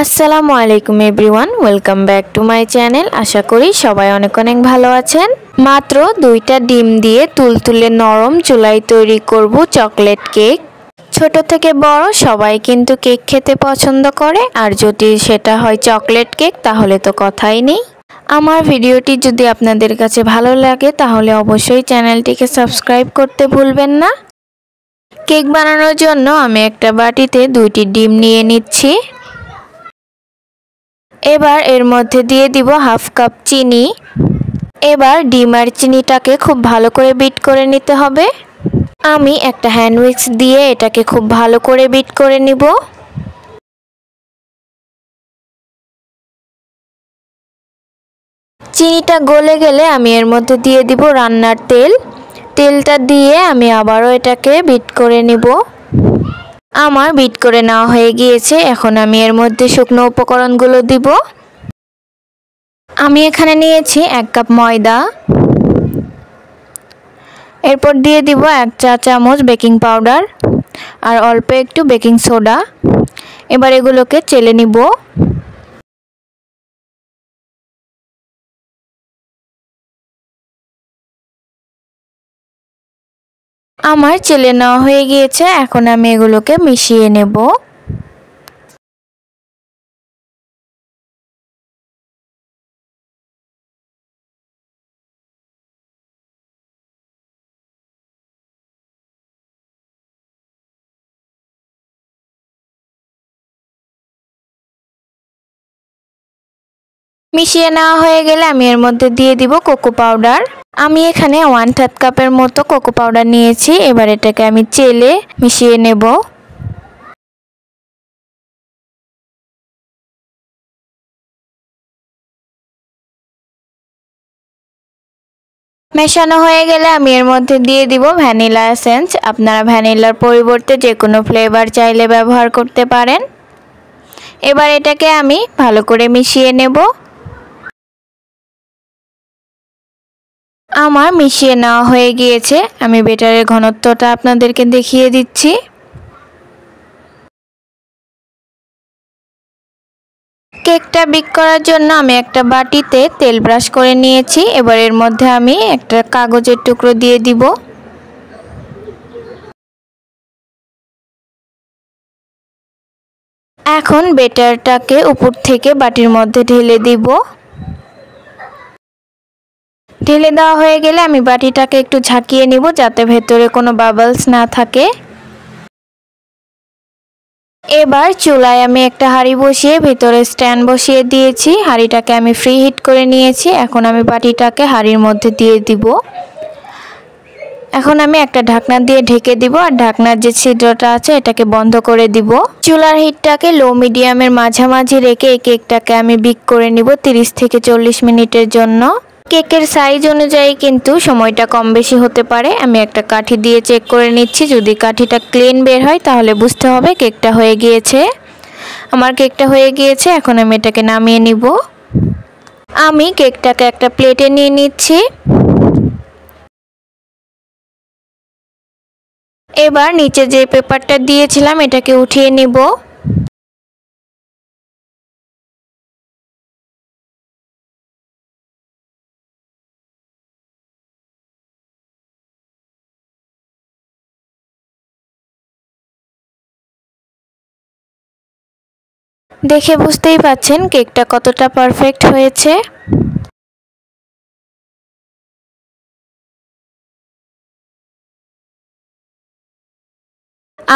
আসসালামু আলাইকুম everyone, welcome back to my channel. আশা করি সবাই অনেক অনেক ভালো আছেন। মাত্র 2টা ডিম দিয়ে তুলতুলে নরম চুলায় তৈরি করব চকলেট কেক। ছোট থেকে বড় সবাই কিন্তু কেক খেতে পছন্দ করে, আর যদি সেটা হয় চকলেট কেক তাহলে তো কথাই নেই। আমার ভিডিওটি যদি আপনাদের কাছে ভালো লাগে তাহলে অবশ্যই চ্যানেলটিকে সাবস্ক্রাইব করতে ভুলবেন না। কেক বানানোর জন্য আমি একটা বাটিতে 2টি ডিম নিয়ে নিচ্ছি। এবার এর মধ্যে দিয়ে দিব হাফ কাপ চিনি। এবার ডিম আর চিনিটাকে খুব ভালো করে বিট করে নিতে হবে। আমি একটা হ্যান্ড উইক্স দিয়ে এটাকে খুব ভালো করে বিট করে নিব। চিনিটা গলে গেলে আমি এর মধ্যে দিয়ে দিব রান্নার তেল। তেলটা দিয়ে আমি আবারও এটাকে বিট করে নিব। আমার বিট করে নেওয়া হয়ে গিয়েছে। এখন আমি এর মধ্যে শুকনো উপকরণগুলো দিব। আমি এখানে নিয়েছি 1 কাপ ময়দা। এরপর দিয়ে দিব 1 চা চামচ বেকিং পাউডার আর অল্প একটু বেকিং সোডা। এবার এগুলোকে চেলে নিব। আমার চেলে নেওয়া হয়ে গিয়েছে। এখন আমি এগুলোকে মিশিয়ে নেব। মিশিয়ে নেওয়া হয়ে গেলে আমি এর মধ্যে দিয়ে দিব কোকো পাউডার। আমি এখানে 1/3 কাপের মতো কোকো পাউডার নিয়েছি। এবার এটাকে আমি চেলে মিশিয়ে নেব। মেশানো হয়ে গেলে আমি এর মধ্যে দিয়ে দিব ভ্যানিলা এসেন্স। আপনারা ভ্যানিলার পরিবর্তে যে কোনো ফ্লেভার চাইলে ব্যবহার করতে পারেন। এবার এটাকে আমি ভালো করে মিশিয়ে নেব। আমার মিশিয়ে নেওয়া হয়ে গিয়েছে। আমি ব্যাটারের ঘনত্বটা আপনাদেরকে দেখিয়ে দিচ্ছি। কেকটা বেক করার জন্য আমি একটা বাটিতে তেল ব্রাশ করে নিয়েছি। এবার এর মধ্যে আমি একটা কাগজের টুকরো দিয়ে দিব। এখন ব্যাটারটাকে উপর থেকে বাটির মধ্যে ঢেলে দিব। ঢেলে দেওয়া হয়ে গেলে আমি বাটিটাকে একটু ঝাঁকিয়ে নিব যাতে ভেতরে কোনো বাবলস না থাকে। এবার চুলায় আমি একটা হাঁড়ি বসিয়ে ভেতরে স্ট্যান্ড বসিয়ে দিয়েছি। হাঁড়িটাকে আমি ফ্রি হিট করে নিয়েছি। এখন আমি বাটিটাকে হাঁড়ির মধ্যে দিয়ে দিব। এখন আমি একটা ঢাকনা দিয়ে ঢেকে দিব আর ঢাকনার যে ছিদ্রটা আছে এটাকে বন্ধ করে দিব। চুলার হিটটাকে লো মিডিয়ামের মাঝামাঝি রেখে এই কেকটাকে আমি বেক করে নিব 30 থেকে 40 মিনিটের জন্য। কেকের সাইজ অনুযায়ী কিন্তু সময়টা কম বেশি হতে পারে। আমি একটা কাঠি দিয়ে চেক করে নিচ্ছি। যদি কাঠিটা ক্লিন বের হয় তাহলে বুঝতে হবে কেকটা হয়ে গিয়েছে। আমার কেকটা হয়ে গিয়েছে। এখন আমি এটাকে নামিয়ে নিব। আমি কেকটাকে একটা প্লেটে নিয়ে নিচ্ছি। এবার নিচে যে পেপারটা দিয়েছিলাম এটাকে উঠিয়ে নিব। দেখে বুঝতেই পাচ্ছেন কেকটা কতটা পারফেক্ট হয়েছে।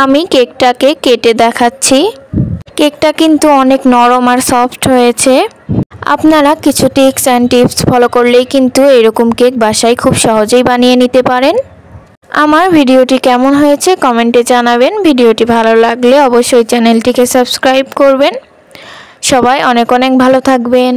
আমি কেকটাকে কেটে দেখাচ্ছি। কেকটা কিন্তু অনেক নরম আর সফট হয়েছে। আপনারা কিছু টিপস অ্যান্ড টিপস ফলো করলেই কিন্তু এরকম কেক বাসায় খুব সহজেই বানিয়ে নিতে পারেন। আমার ভিডিওটি কেমন হয়েছে কমেন্টে জানাবেন। ভিডিওটি ভালো লাগলে অবশ্যই চ্যানেলটিকে সাবস্ক্রাইব করবেন। সবাই অনেক অনেক ভালো থাকবেন।